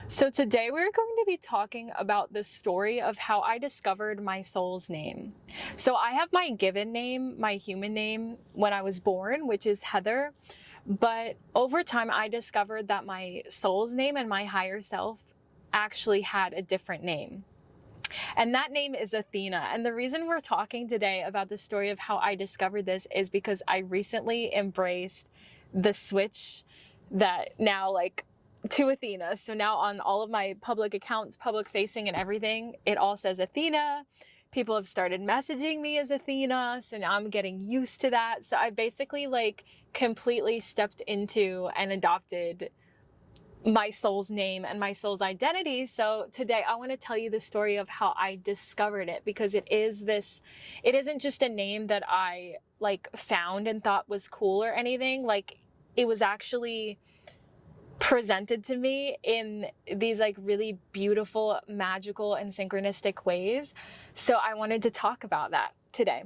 So today we're going to be talking about the story of how I discovered my soul's name. So I have my given name, my human name, when I was born, which is Heather. But over time, I discovered that my soul's name and my higher self actually had a different name. And that name is Athena. And the reason we're talking today about the story of how I discovered this is because I recently embraced the switch that now to Athena. So now on all of my public accounts, public facing and everything, it all says Athena. People have started messaging me as Athena. So now I'm getting used to that. So I basically completely stepped into and adopted my soul's name and my soul's identity. So today I want to tell you the story of how I discovered it, because it isn't just a name that I found and thought was cool or anything. It was actually presented to me in these really beautiful, magical, and synchronistic ways. So I wanted to talk about that today.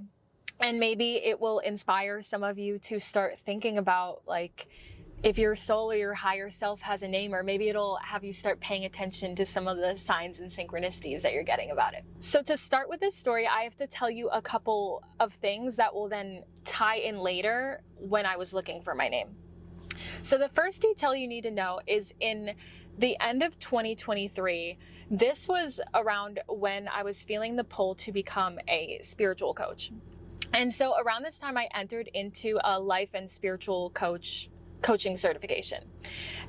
And maybe it will inspire some of you to start thinking about if your soul or your higher self has a name, or maybe it'll have you start paying attention to some of the signs and synchronicities that you're getting about it. So to start with this story, I have to tell you a couple of things that will then tie in later when I was looking for my name. So the first detail you need to know is in the end of 2023, this was around when I was feeling the pull to become a spiritual coach. And so around this time, I entered into a life and spiritual coaching certification.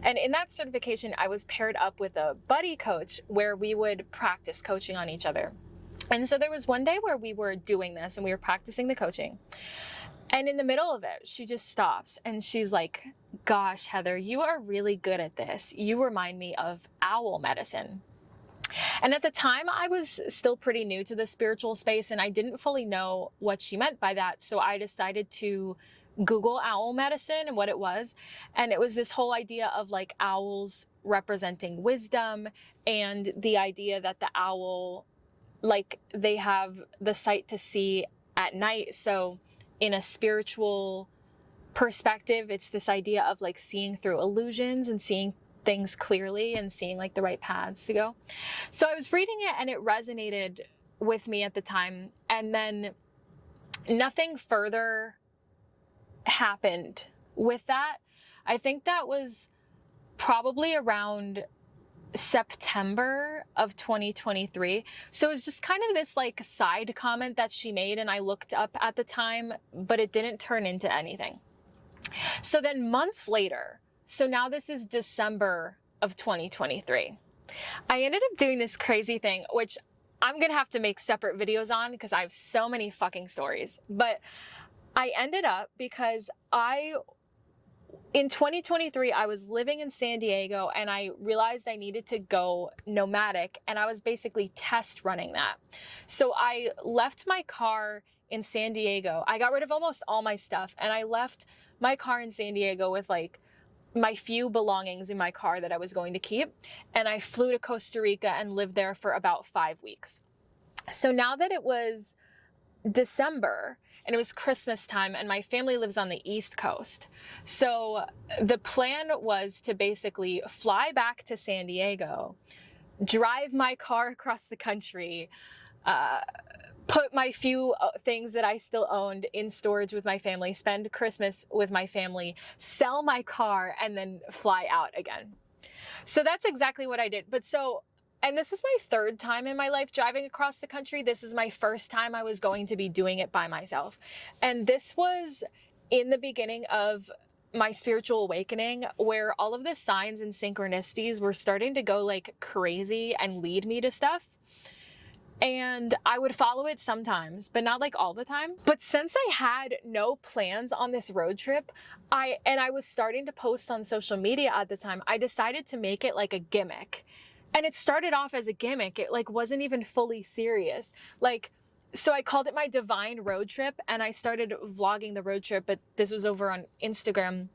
And in that certification, I was paired up with a buddy coach where we would practice coaching on each other. And so there was one day where we were doing this and we were practicing the coaching. And in the middle of it, she just stops and she's like, "Gosh, Heather, you are really good at this. You remind me of owl medicine." And at the time, I was still pretty new to the spiritual space and I didn't fully know what she meant by that. So I decided to Google owl medicine and what it was. And it was this whole idea of owls representing wisdom, and the idea that the owl, they have the sight to see at night. So in a spiritual perspective, it's this idea of seeing through illusions and seeing things clearly and seeing the right paths to go. So I was reading it and it resonated with me at the time. And then nothing further happened with that. I think that was probably around September of 2023. So it was just kind of this side comment that she made and I looked up at the time, but it didn't turn into anything. So then months later, so now this is December of 2023, I ended up doing this crazy thing, which I'm going to have to make separate videos on because I have so many fucking stories. But I ended up, because in 2023, I was living in San Diego and I realized I needed to go nomadic, and I was basically test running that. So I left my car in San Diego. I got rid of almost all my stuff and I left my car in San Diego with my few belongings in my car that I was going to keep. And I flew to Costa Rica and lived there for about 5 weeks. So now that it was December and it was Christmas time and my family lives on the East Coast. So the plan was to basically fly back to San Diego, drive my car across the country, put my few things that I still owned in storage with my family, spend Christmas with my family, sell my car, and then fly out again. So that's exactly what I did. And this is my third time in my life driving across the country. This is my first time I was going to be doing it by myself. And this was in the beginning of my spiritual awakening, where all of the signs and synchronicities were starting to go crazy and lead me to stuff. And I would follow it sometimes, but not all the time. But since I had no plans on this road trip, I was starting to post on social media at the time, I decided to make it a gimmick. And it started off as a gimmick. It wasn't even fully serious. So I called it my Divine Road Trip and I started vlogging the road trip, but this was over on Instagram.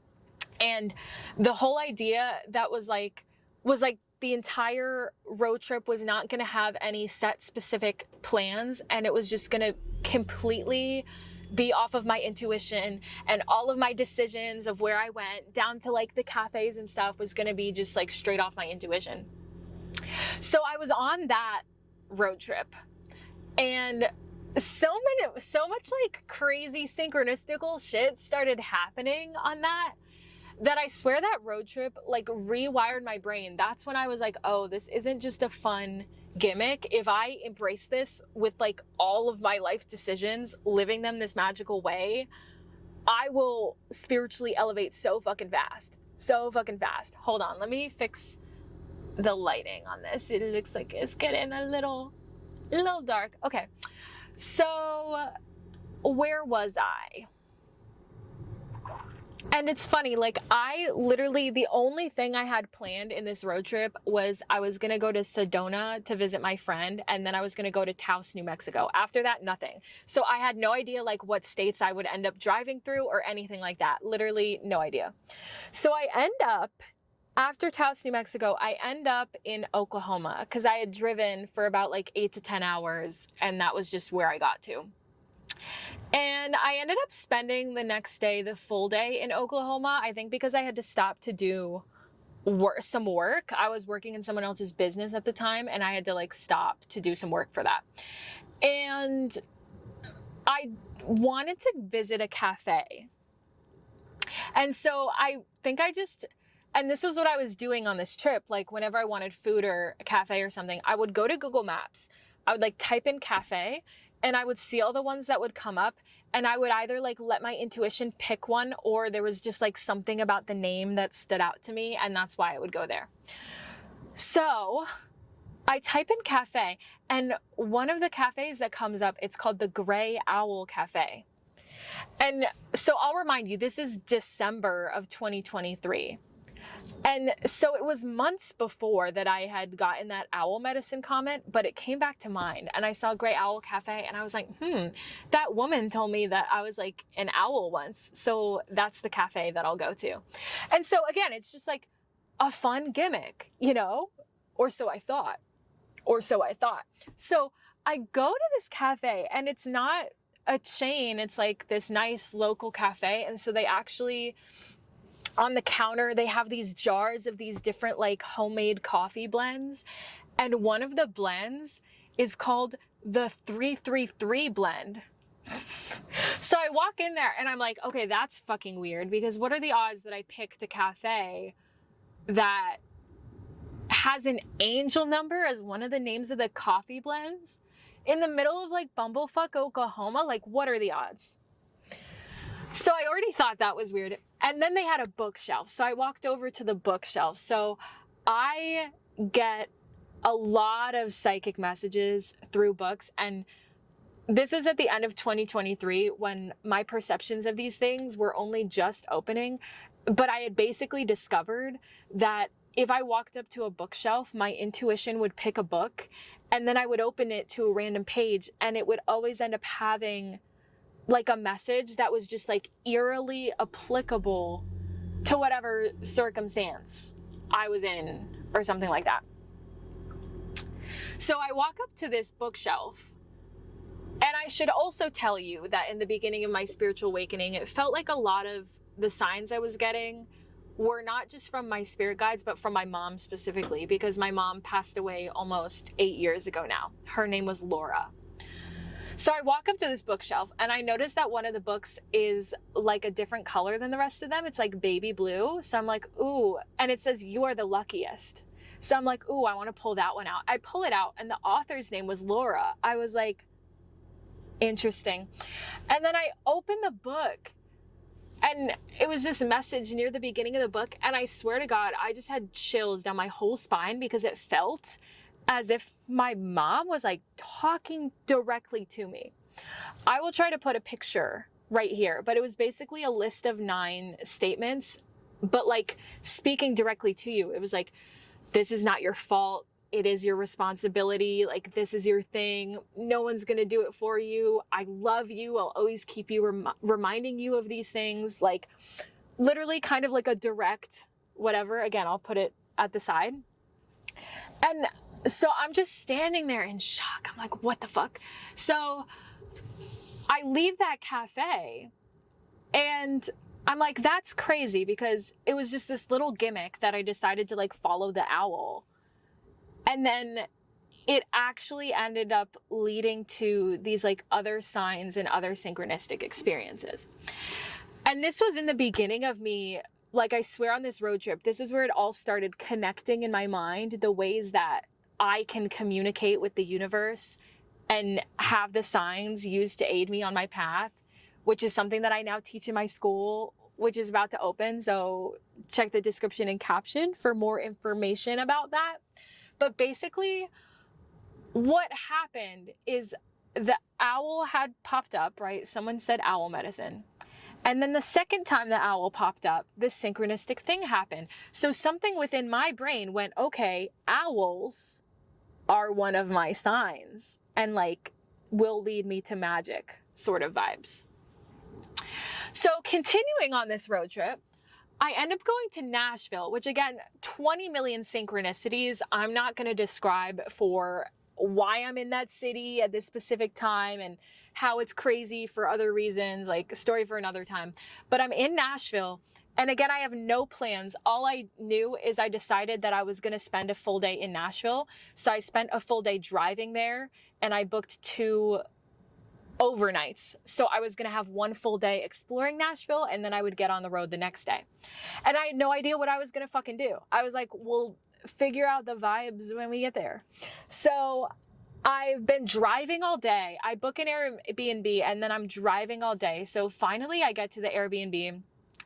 And the whole idea that was the entire road trip was not going to have any set specific plans, and it was just going to completely be off of my intuition, and all of my decisions of where I went down to the cafes and stuff was going to be just straight off my intuition. So I was on that road trip, and so much like crazy synchronistical shit started happening on that I swear that road trip like rewired my brain. That's when I was like, oh, this isn't just a fun gimmick. If I embrace this with like all of my life decisions, living them this magical way, I will spiritually elevate so fucking fast. So fucking fast. Hold on, let me fix the lighting on this. It looks like it's getting a little dark. Okay. So where was I? And it's funny, like I literally, the only thing I had planned in this road trip was I was going to go to Sedona to visit my friend, and then I was going to go to Taos, New Mexico. After that, nothing. So I had no idea like what states I would end up driving through or anything like that. Literally no idea. So I end up, after Taos, New Mexico, I end up in Oklahoma because I had driven for about like 8 to 10 hours, and that was just where I got to. And I ended up spending the next day, the full day in Oklahoma, I think because I had to stop to do some work. I was working in someone else's business at the time, and I had to like stop to do some work for that. And I wanted to visit a cafe. And so I think and this was what I was doing on this trip. Like whenever I wanted food or a cafe or something, I would go to Google Maps. I would like type in cafe, and I would see all the ones that would come up, and I would either like let my intuition pick one, or there was just like something about the name that stood out to me, and that's why I would go there. So I type in cafe, and one of the cafes that comes up, it's called the Gray Owl Cafe. And so I'll remind you, this is December of 2023. And so it was months before that I had gotten that owl medicine comment, but it came back to mind, and I saw Gray Owl Cafe, and I was like, that woman told me that I was like an owl once. So that's the cafe that I'll go to. And so again, it's just like a fun gimmick, you know, or so I thought. So I go to this cafe, and it's not a chain. It's like this nice local cafe. And so they actually, on the counter, they have these jars of these different like homemade coffee blends. And one of the blends is called the 333 blend. So I walk in there and I'm like, okay, that's fucking weird, because what are the odds that I picked a cafe that has an angel number as one of the names of the coffee blends in the middle of like Bumblefuck, Oklahoma? Like, what are the odds? So I already thought that was weird. And then they had a bookshelf. So I walked over to the bookshelf. So I get a lot of psychic messages through books. And this is at the end of 2023 when my perceptions of these things were only just opening. But I had basically discovered that if I walked up to a bookshelf, my intuition would pick a book, and then I would open it to a random page, and it would always end up having like a message that was just like eerily applicable to whatever circumstance I was in or something like that. So I walk up to this bookshelf, and I should also tell you that in the beginning of my spiritual awakening, it felt like a lot of the signs I was getting were not just from my spirit guides, but from my mom specifically, because my mom passed away almost 8 years ago now. Her name was Laura. So I walk up to this bookshelf, and I notice that one of the books is like a different color than the rest of them. It's like baby blue. So I'm like, ooh, and it says, "You are the luckiest." So I'm like, ooh, I want to pull that one out. I pull it out, and the author's name was Laura. I was like, interesting. And then I open the book, and it was this message near the beginning of the book. And I swear to God, I just had chills down my whole spine, because it felt as if my mom was like talking directly to me. I will try to put a picture right here, but it was basically a list of 9 statements, but like speaking directly to you. It was like, this is not your fault. It is your responsibility. Like, this is your thing. No one's going to do it for you. I love you. I'll always keep you reminding you of these things. Like, literally kind of like a direct whatever. Again, I'll put it at the side. And so I'm just standing there in shock. I'm like, what the fuck? So I leave that cafe, and I'm like, that's crazy, because it was just this little gimmick that I decided to like follow the owl. And then it actually ended up leading to these like other signs and other synchronistic experiences. And this was in the beginning of me, like I swear on this road trip, this is where it all started connecting in my mind, the ways that I can communicate with the universe and have the signs used to aid me on my path, which is something that I now teach in my school, which is about to open. So check the description and caption for more information about that. But basically, what happened is the owl had popped up, right? Someone said owl medicine. And then the second time the owl popped up, this synchronistic thing happened. So something within my brain went, okay, owls are one of my signs and like will lead me to magic sort of vibes. So continuing on this road trip, I end up going to Nashville, which again, 20 million synchronicities. I'm not going to describe for why I'm in that city at this specific time and how it's crazy for other reasons, like a story for another time. But I'm in Nashville. And again, I have no plans. All I knew is I decided that I was going to spend a full day in Nashville. So I spent a full day driving there and I booked 2 overnights. So I was going to have 1 full day exploring Nashville and then I would get on the road the next day. And I had no idea what I was going to fucking do. I was like, we'll figure out the vibes when we get there. So I've been driving all day. I book an Airbnb and then I'm driving all day. So finally I get to the Airbnb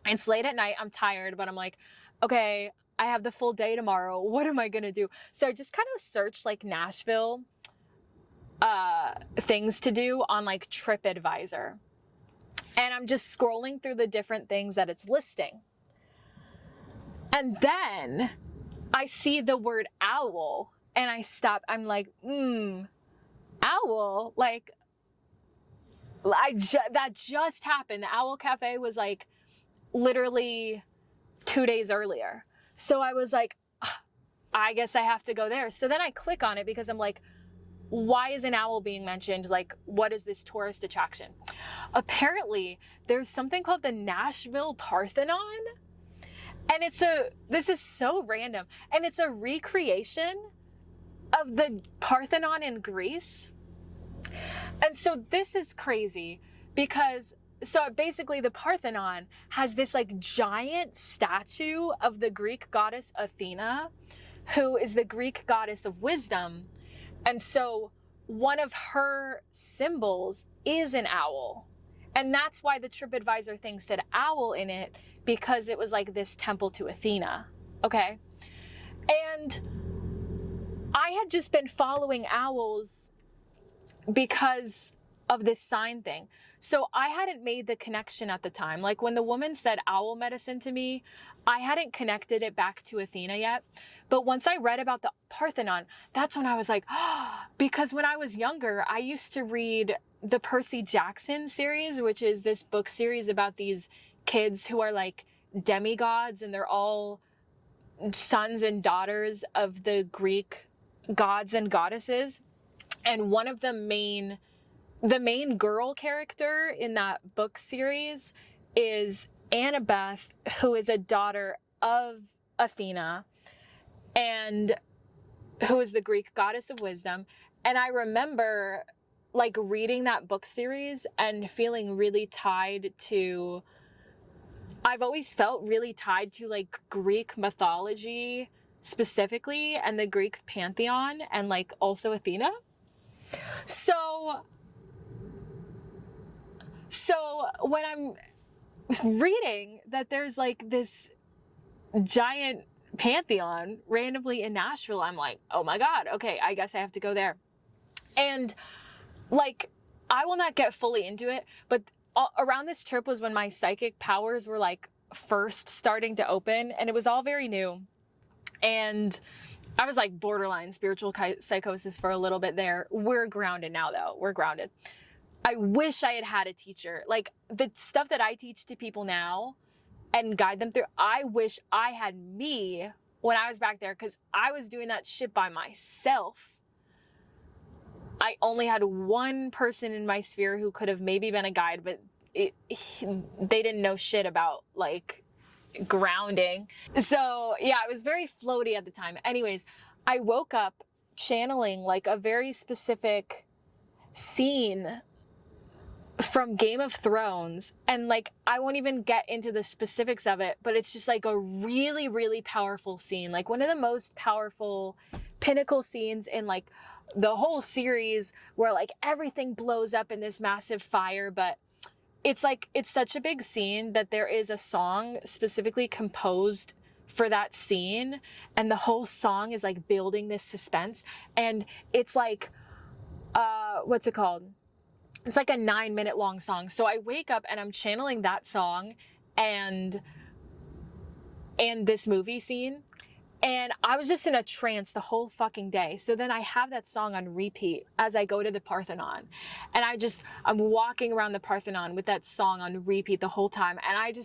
and it's late at night. I'm tired, but I'm like, okay, I have the full day tomorrow. What am I going to do? So I just kind of searched like Nashville things to do on like TripAdvisor. And I'm just scrolling through the different things that it's listing. And then I see the word owl and I stop. I'm like, owl? Like, that just happened. The Owl Cafe was like literally 2 days earlier. So I was like, I guess I have to go there. So then I click on it because I'm like, why is an owl being mentioned? Like, what is this tourist attraction? Apparently, there's something called the Nashville Parthenon. And this is so random. And it's a recreation of the Parthenon in Greece. And so this is crazy because, so basically the Parthenon has this like giant statue of the Greek goddess Athena, who is the Greek goddess of wisdom. And so one of her symbols is an owl. And that's why the TripAdvisor thing said owl in it, because it was like this temple to Athena. Okay. And I had just been following owls because of this sign thing. So I hadn't made the connection at the time. Like when the woman said owl medicine to me, I hadn't connected it back to Athena yet. But once I read about the Parthenon, that's when I was like, because when I was younger, I used to read the Percy Jackson series, which is this book series about these kids who are like demigods and they're all sons and daughters of the Greek gods and goddesses. And one of the main girl character in that book series is Annabeth, who is a daughter of Athena and who is the Greek goddess of wisdom. And I remember like reading that book series and feeling really tied to, I've always felt really tied to like Greek mythology specifically and the Greek pantheon and like also Athena. So when I'm reading that there's like this giant pantheon randomly in Nashville, I'm like, oh my God, okay, I guess I have to go there. And like, I will not get fully into it, but around this trip was when my psychic powers were like first starting to open and it was all very new. And I was like borderline spiritual psychosis for a little bit there. We're grounded now though. We're grounded. I wish I had had a teacher. Like the stuff that I teach to people now and guide them through, I wish I had me when I was back there because I was doing that shit by myself. I only had one person in my sphere who could have maybe been a guide, but they didn't know shit about like grounding. So yeah, I was very floaty at the time. Anyways, I woke up channeling like a very specific scene from Game of Thrones, and like I won't even get into the specifics of it, but it's just like a really, really powerful scene, like one of the most powerful pinnacle scenes in like the whole series, where like everything blows up in this massive fire. But it's like, it's such a big scene that there is a song specifically composed for that scene, and the whole song is like building this suspense, and it's like what's it called? It's like a 9-minute long song. So I wake up and I'm channeling that song and this movie scene. And I was just in a trance the whole fucking day. So then I have that song on repeat as I go to the Parthenon. And I'm walking around the Parthenon with that song on repeat the whole time. And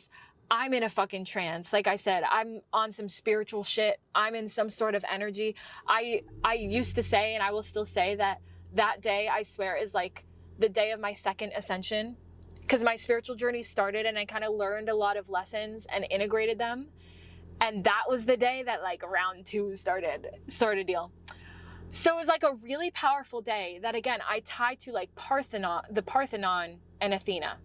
I'm in a fucking trance. Like I said, I'm on some spiritual shit. I'm in some sort of energy. I used to say, and I will still say, that day, I swear, is like the day of my second ascension, because my spiritual journey started and I kind of learned a lot of lessons and integrated them. And that was the day that like round 2 started deal. So it was like a really powerful day that, again, I tie to like the Parthenon and Athena.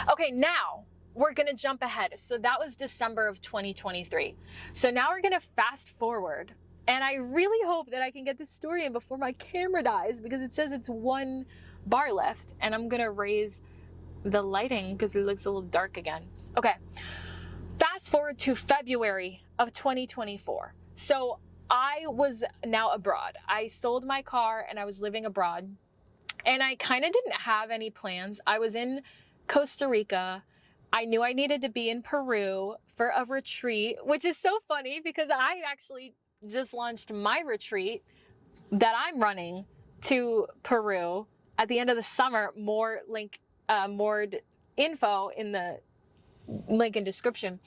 Okay, now we're going to jump ahead. So that was December of 2023. So now we're going to fast forward. And I really hope that I can get this story in before my camera dies, because it says it's 1 bar left, and I'm gonna raise the lighting because it looks a little dark again. Okay, fast forward to February of 2024. So I was now abroad. I sold my car and I was living abroad, and I kind of didn't have any plans. I was in Costa Rica. I knew I needed to be in Peru for a retreat, which is so funny because I actually just launched my retreat that I'm running to Peru at the end of the summer. More info in the link in description.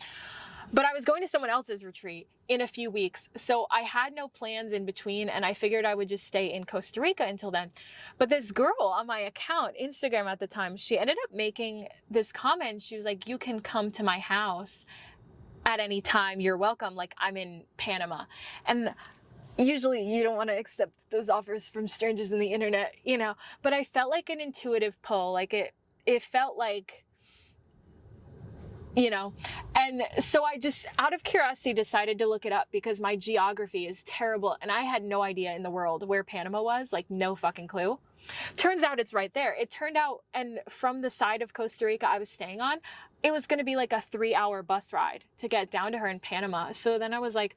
But I was going to someone else's retreat in a few weeks, so I had no plans in between, and I figured I would just stay in Costa Rica until then. But this girl on my account, Instagram at the time, she ended up making this comment. She was like, "You can come to my house at any time, you're welcome. Like, I'm in Panama." And usually you don't want to accept those offers from strangers on the internet, but I felt like an intuitive pull. Like it felt like, and so I just, out of curiosity, decided to look it up, because my geography is terrible and I had no idea in the world where Panama was, like no fucking clue. Turns out it's right there. It turned out, and from the side of Costa Rica I was staying on, it was going to be like a 3-hour bus ride to get down to her in Panama. So then I was like,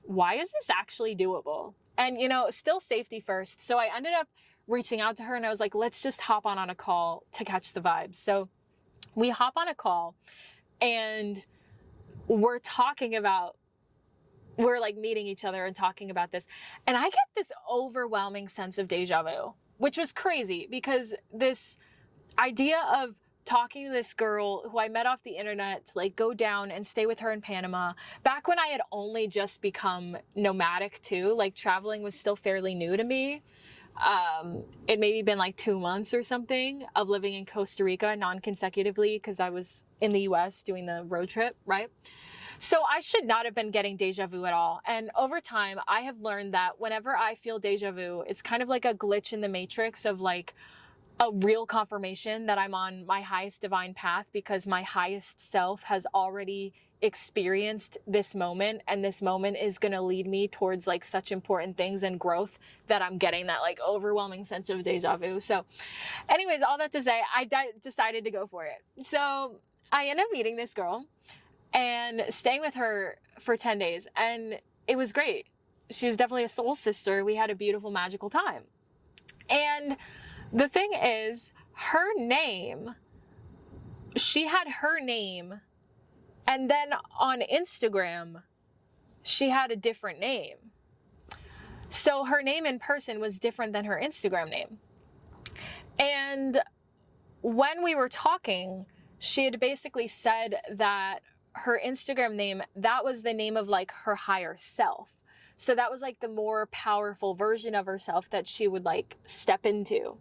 why is this actually doable? And, still safety first. So I ended up reaching out to her and I was like, let's just hop on a call to catch the vibes. So we hop on a call and we're like meeting each other and talking about this. And I get this overwhelming sense of deja vu, which was crazy, because this idea of talking to this girl who I met off the internet to like go down and stay with her in Panama, back when I had only just become nomadic too, like traveling was still fairly new to me. It maybe been like 2 months or something of living in Costa Rica non-consecutively, because I was in the US doing the road trip, right? So I should not have been getting deja vu at all. And over time, I have learned that whenever I feel deja vu, it's kind of like a glitch in the matrix of like a real confirmation that I'm on my highest divine path, because my highest self has already experienced this moment, and this moment is going to lead me towards like such important things and growth that I'm getting that like overwhelming sense of deja vu. So anyways, all that to say, I decided to go for it. So I ended up meeting this girl and staying with her for 10 days, and it was great. She was definitely a soul sister. We had a beautiful, magical time. And the thing is, she had her name, and then on Instagram, she had a different name. So her name in person was different than her Instagram name. And when we were talking, she had basically said that her Instagram name, that was the name of like her higher self. So that was like the more powerful version of herself that she would like step into.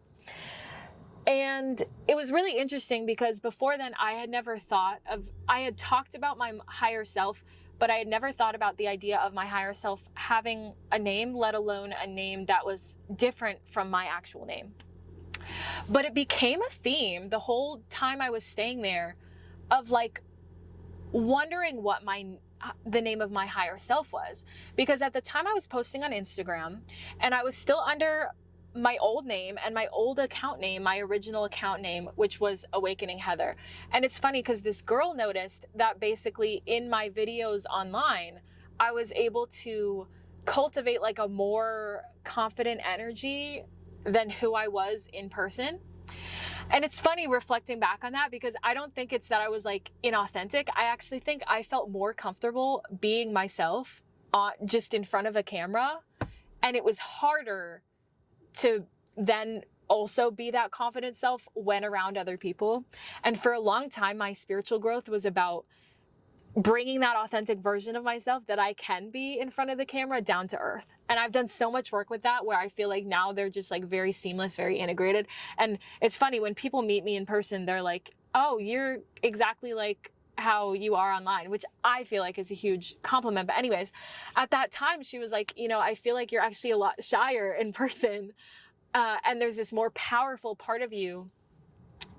And it was really interesting because before then I had never thought of, I had talked about my higher self, but I had never thought about the idea of my higher self having a name, let alone a name that was different from my actual name. But it became a theme the whole time I was staying there of like wondering what the name of my higher self was. Because at the time I was posting on Instagram and I was still under my old name and my old account name, my original account name, which was Awakening Heather. And it's funny because this girl noticed that basically in my videos online, I was able to cultivate like a more confident energy than who I was in person. And it's funny reflecting back on that because I don't think it's that I was like inauthentic. I actually think I felt more comfortable being myself just in front of a camera. And it was harder to then also be that confident self when around other people. And for a long time, my spiritual growth was about bringing that authentic version of myself that I can be in front of the camera down to earth. And I've done so much work with that where I feel like now they're just like very seamless, very integrated. And it's funny when people meet me in person, they're like, oh, you're exactly like how you are online, which I feel like is a huge compliment. But anyways, at that time, she was like, you know, I feel like you're actually a lot shyer in person. And there's this more powerful part of you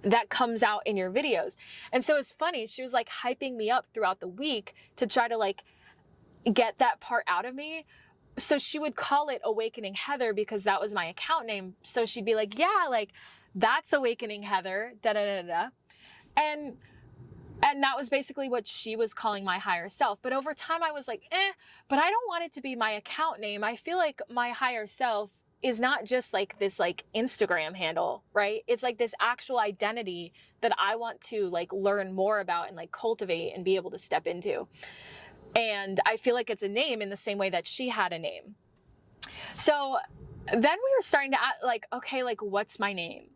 that comes out in your videos. And so it's funny, she was like hyping me up throughout the week to try to like get that part out of me. So she would call it Awakening Heather because that was my account name. So she'd be like, yeah, like that's Awakening Heather, da da da da. And that was basically what she was calling my higher self. But over time I was like, but I don't want it to be my account name. I feel like my higher self is not just like this like Instagram handle, right? It's like this actual identity that I want to like learn more about and like cultivate and be able to step into. And I feel like it's a name in the same way that she had a name. So then we were starting to ask, like, okay, like what's my name?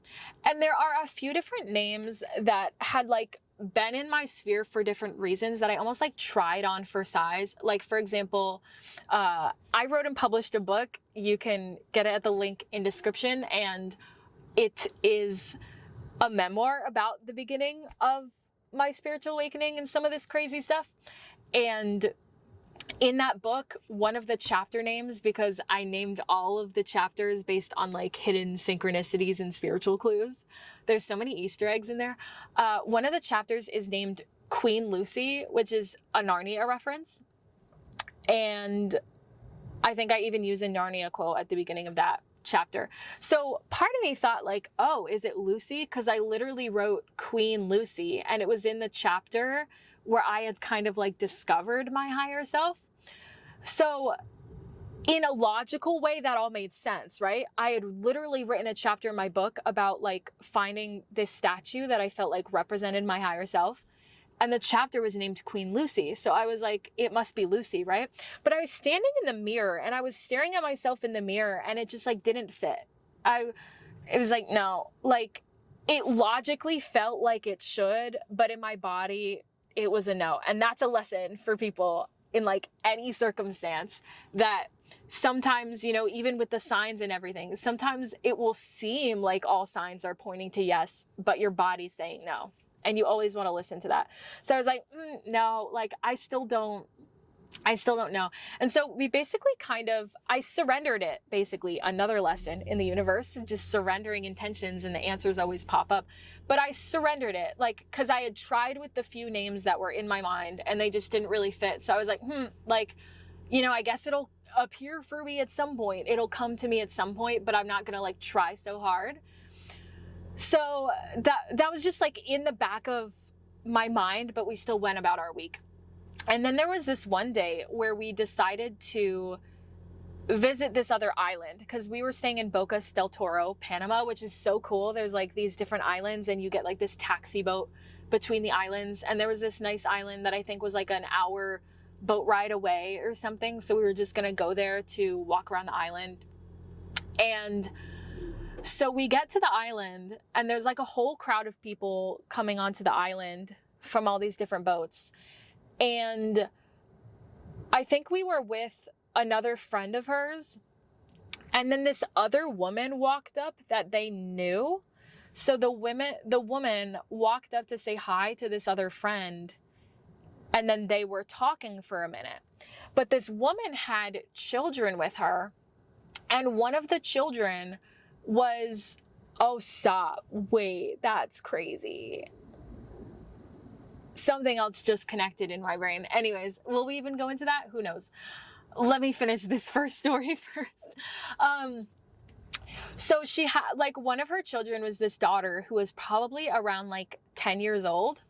And there are a few different names that had like been in my sphere for different reasons that I almost like tried on for size. Like, for example, I wrote and published a book. You can get it at the link in description. And it is a memoir about the beginning of my spiritual awakening and some of this crazy stuff. And in that book, one of the chapter names, because I named all of the chapters based on like hidden synchronicities and spiritual clues. There's so many Easter eggs in there. One of the chapters is named Queen Lucy, which is a Narnia reference. And I think I even use a Narnia quote at the beginning of that chapter. So part of me thought like, oh, is it Lucy? Because I literally wrote Queen Lucy and it was in the chapter where I had kind of like discovered my higher self. So in a logical way, that all made sense, right? I had literally written a chapter in my book about like finding this statue that I felt like represented my higher self. And the chapter was named Queen Lucy. So I was like, it must be Lucy, right? But I was standing in the mirror and I was staring at myself in the mirror and it just like didn't fit. It was like, no, like it logically felt like it should, but in my body, it was a no. And that's a lesson for people in like any circumstance that sometimes, you know, even with the signs and everything, sometimes it will seem like all signs are pointing to yes, but your body's saying no. And you always want to listen to that. So I was like, no, like I still don't know. And so we basically I surrendered it, basically another lesson in the universe, just surrendering intentions and the answers always pop up. But I surrendered it, like, cause I had tried with the few names that were in my mind and they just didn't really fit. So I was like, like, you know, I guess it'll appear for me at some point. It'll come to me at some point, but I'm not going to like try so hard. So that was just like in the back of my mind, but we still went about our week. And then there was this one day where we decided to visit this other island because we were staying in Bocas del Toro, Panama, which is so cool. There's like these different islands and you get like this taxi boat between the islands. And there was this nice island that I think was like an hour boat ride away or something. So we were just going to go there to walk around the island. And so we get to the island and there's like a whole crowd of people coming onto the island from all these different boats. And I think we were with another friend of hers. And then this other woman walked up that they knew. So the woman walked up to say hi to this other friend. And then they were talking for a minute. But this woman had children with her. And one of the children was, oh, stop. Wait, that's crazy. Something else just connected in my brain. Anyways, will we even go into that? Who knows? Let me finish this first story first. So she had, like, one of her children was this daughter who was probably around like 10 years old.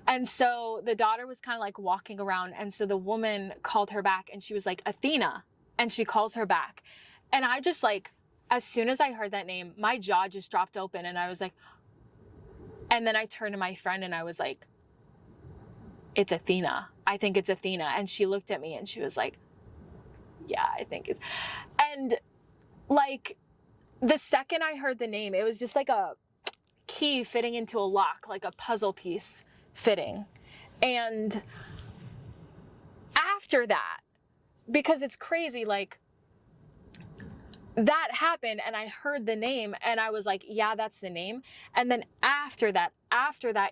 And so the daughter was kind of like walking around. And so the woman called her back and she was like, Athena. And she calls her back. And I just like, as soon as I heard that name, my jaw just dropped open and I was like, and then I turned to my friend and I was like, it's Athena. I think it's Athena. And she looked at me and she was like, yeah, I think it's, and like the second I heard the name, it was just like a key fitting into a lock, like a puzzle piece fitting. And after that, because it's crazy, like that happened and I heard the name and I was like, yeah, that's the name. And then after that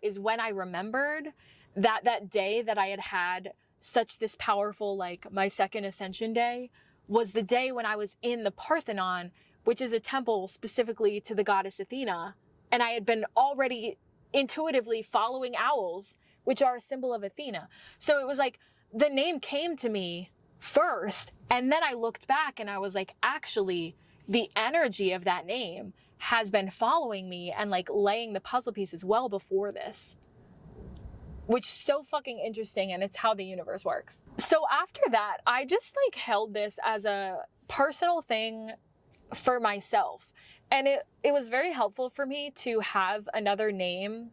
is when I remembered that day that I had such this powerful, like my second ascension day was the day when I was in the Parthenon, which is a temple specifically to the goddess Athena. And I had been already intuitively following owls, which are a symbol of Athena. So it was like the name came to me first. And then I looked back and I was like, actually, the energy of that name has been following me and like laying the puzzle pieces well before this, which is so fucking interesting. And it's how the universe works. So after that, I just like held this as a personal thing for myself. And it was very helpful for me to have another name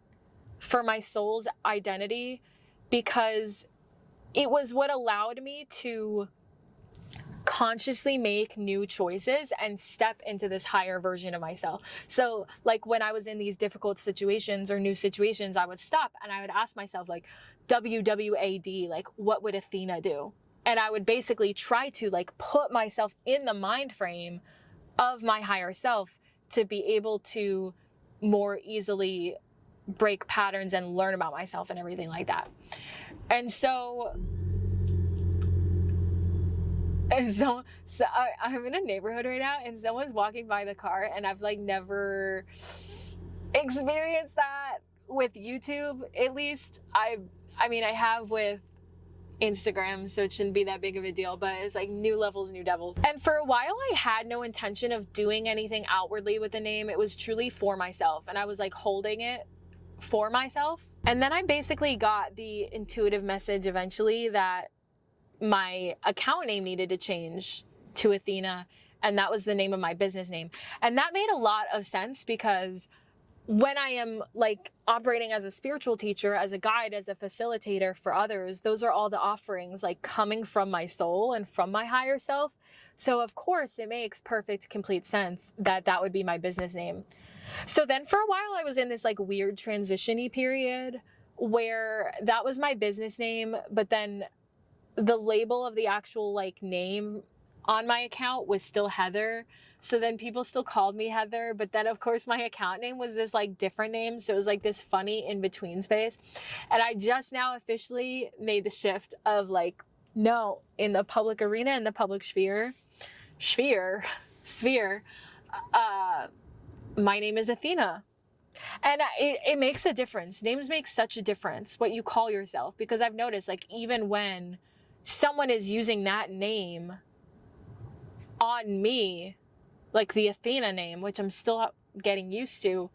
for my soul's identity because it was what allowed me to consciously make new choices and step into this higher version of myself. So like when I was in these difficult situations or new situations, I would stop and I would ask myself like, WWAD, like what would Athena do? And I would basically try to like put myself in the mind frame of my higher self to be able to more easily break patterns and learn about myself and everything like that. And so I'm in a neighborhood right now and someone's walking by the car and I've like never experienced that with YouTube. At least I mean, I have with Instagram, so it shouldn't be that big of a deal, but it's like new levels, new devils. And for a while I had no intention of doing anything outwardly with the name. It was truly for myself and I was like holding it for myself. And then I basically got the intuitive message eventually that my account name needed to change to Athena, and that was the name of my business name. And that made a lot of sense because when I am like operating as a spiritual teacher, as a guide, as a facilitator for others, those are all the offerings like coming from my soul and from my higher self. So of course it makes perfect, complete sense that that would be my business name. So then for a while I was in this like weird transition-y period where that was my business name, but then the label of the actual like name on my account was still Heather. So then people still called me Heather, but then of course my account name was this like different name. So it was like this funny in between space. And I just now officially made the shift of like, no, in the public arena, in the public sphere, my name is Athena. And it makes a difference. Names make such a difference, what you call yourself, because I've noticed like even when someone is using that name on me, like the Athena name, which I'm still getting used to,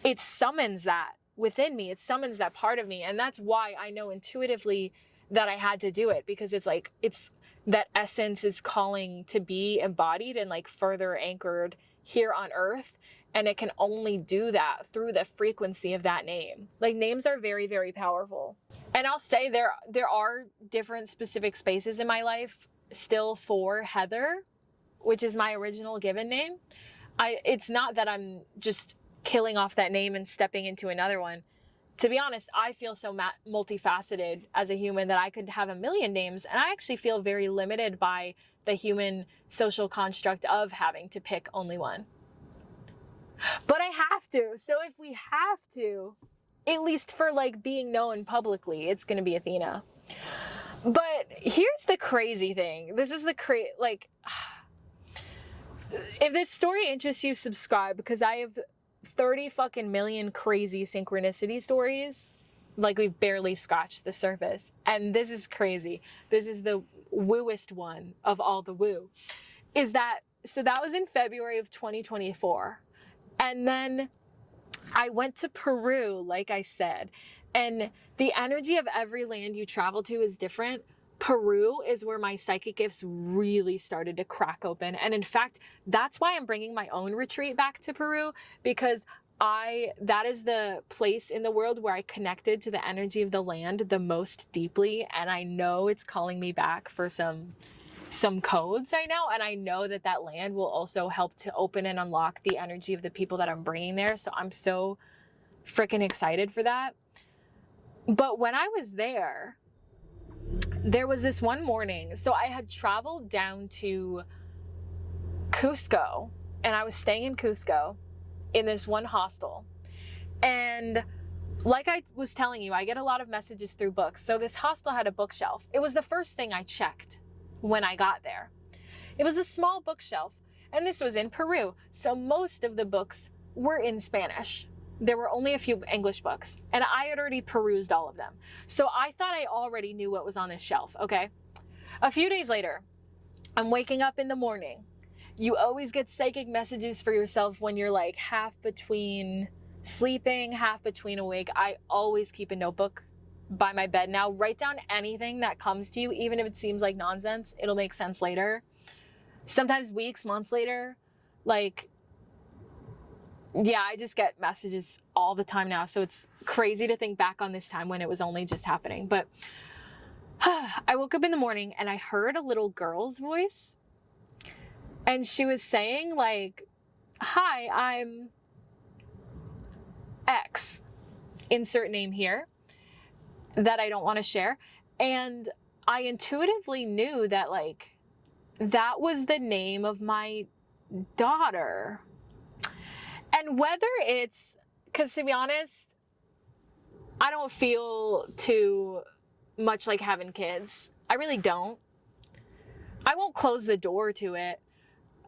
it summons that within me. It summons that part of me. And that's why I know intuitively that I had to do it, because it's like, it's that essence is calling to be embodied and like further anchored here on earth. And it can only do that through the frequency of that name. Like names are very, very powerful. And I'll say there are different specific spaces in my life still for Heather, which is my original given name. It's not that I'm just killing off that name and stepping into another one. To be honest, I feel so multifaceted as a human that I could have a million names. And I actually feel very limited by the human social construct of having to pick only one. But I have to. So if we have to, at least for like being known publicly, it's going to be Athena. But here's the crazy thing. This is the if this story interests you, subscribe, because I have 30 fucking million crazy synchronicity stories. Like, we've barely scratched the surface. And this is crazy. This is the wooest one of all the woo. So that was in February of 2024. And then I went to Peru, like I said. And the energy of every land you travel to is different. Peru is where my psychic gifts really started to crack open. And in fact, that's why I'm bringing my own retreat back to Peru, because that is the place in the world where I connected to the energy of the land the most deeply. And I know it's calling me back for some codes right now. And I know that land will also help to open and unlock the energy of the people that I'm bringing there. So I'm so freaking excited for that. But when I was there was this one morning. So I had traveled down to Cusco, and I was staying in Cusco in this one hostel. And like I was telling you, I get a lot of messages through books. So this hostel had a bookshelf. It was the first thing I checked when I got there. It was a small bookshelf, and this was in Peru. So most of the books were in Spanish. There were only a few English books, and I had already perused all of them. So I thought I already knew what was on this shelf, okay? A few days later, I'm waking up in the morning. You always get psychic messages for yourself when you're like half between sleeping, half between awake. I always keep a notebook by my bed now. Write down anything that comes to you, even if it seems like nonsense. It'll make sense later. Sometimes weeks, months later. Yeah, I just get messages all the time now. So it's crazy to think back on this time when it was only just happening. But I woke up in the morning and I heard a little girl's voice. And she was saying like, "Hi, I'm X," insert name here, that I don't want to share. And I intuitively knew that that was the name of my daughter. And whether it's, because to be honest, I don't feel too much like having kids. I really don't. I won't close the door to it.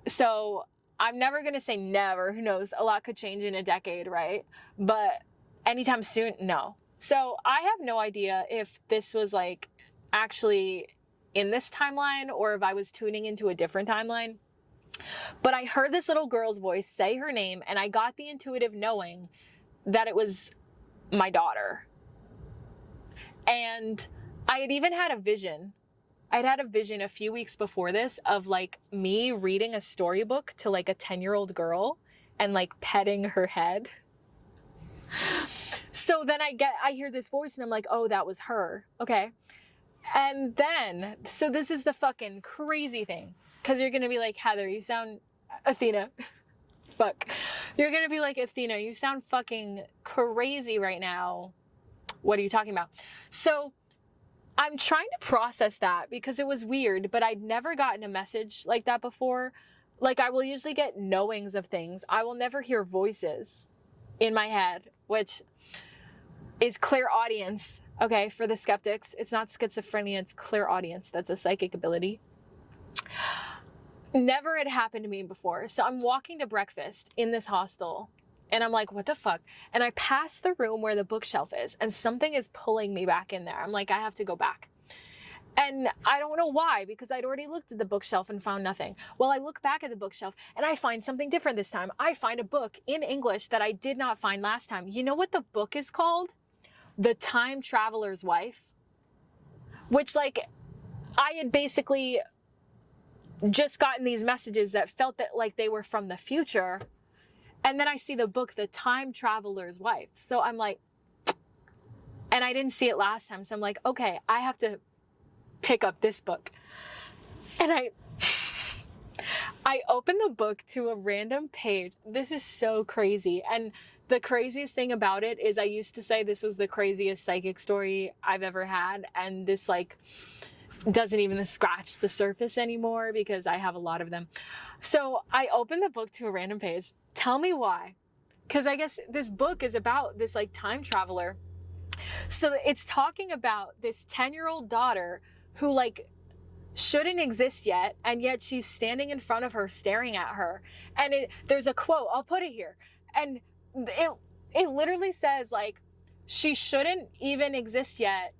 So I'm never going to say never. Who knows? A lot could change in a decade, right? But anytime soon, no. So I have no idea if this was actually in this timeline or if I was tuning into a different timeline. But I heard this little girl's voice say her name, and I got the intuitive knowing that it was my daughter. And I had even had a vision. I'd had a vision a few weeks before this of me reading a storybook to a 10-year-old girl and petting her head. So then I hear this voice and I'm like, oh, that was her. Okay. And then, so this is the fucking crazy thing. Because you're going to be like, Heather, you sound... Athena. Fuck. You're going to be like, Athena, you sound fucking crazy right now. What are you talking about? So I'm trying to process that because it was weird, but I'd never gotten a message like that before. I will usually get knowings of things. I will never hear voices in my head, which is clairaudience. Okay, for the skeptics, it's not schizophrenia, it's clairaudience. That's a psychic ability. Never had happened to me before. So I'm walking to breakfast in this hostel and I'm like, what the fuck? And I pass the room where the bookshelf is and something is pulling me back in there. I'm like, I have to go back. And I don't know why, because I'd already looked at the bookshelf and found nothing. Well, I look back at the bookshelf and I find something different this time. I find a book in English that I did not find last time. You know what the book is called? The Time Traveler's Wife. Which I had basically just gotten these messages that felt that they were from the future. And then I see the book, The Time Traveler's Wife. So I'm like, and I didn't see it last time. So I'm like, okay, I have to pick up this book. And I opened the book to a random page. This is so crazy. And the craziest thing about it is I used to say this was the craziest psychic story I've ever had. And this doesn't even scratch the surface anymore because I have a lot of them. So I opened the book to a random page. Tell me why. Because I guess this book is about this time traveler. So it's talking about this 10-year-old daughter who like shouldn't exist yet, and yet she's standing in front of her staring at her. And there's a quote, I'll put it here. And it literally says like, she shouldn't even exist yet,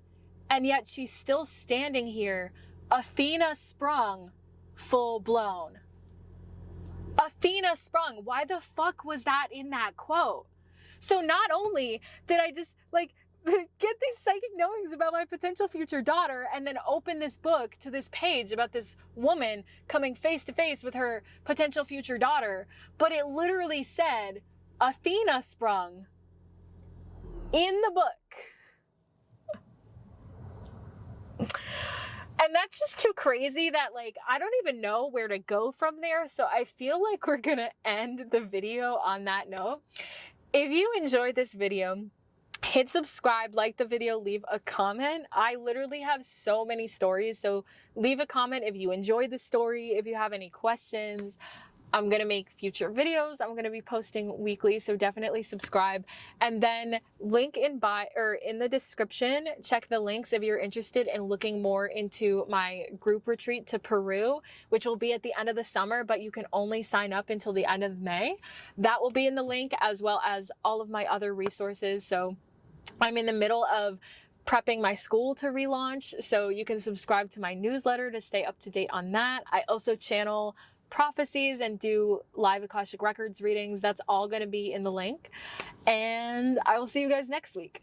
and yet she's still standing here, Athena sprung, full blown. Athena sprung. Why the fuck was that in that quote? So not only did I just like get these psychic knowings about my potential future daughter and then open this book to this page about this woman coming face to face with her potential future daughter, but it literally said Athena sprung in the book. And that's just too crazy that like, I don't even know where to go from there. So I feel like we're gonna end the video on that note. If you enjoyed this video, hit subscribe, like the video, leave a comment. I literally have so many stories, so leave a comment if you enjoyed the story, if you have any questions. I'm gonna make future videos. I'm gonna be posting weekly, so definitely subscribe. And then link in the description, check the links if you're interested in looking more into my group retreat to Peru, which will be at the end of the summer, but you can only sign up until the end of May. That will be in the link, as well as all of my other resources. So I'm in the middle of prepping my school to relaunch, so you can subscribe to my newsletter to stay up to date on that. I also channel prophecies and do live Akashic Records readings. That's all going to be in the link. And I will see you guys next week.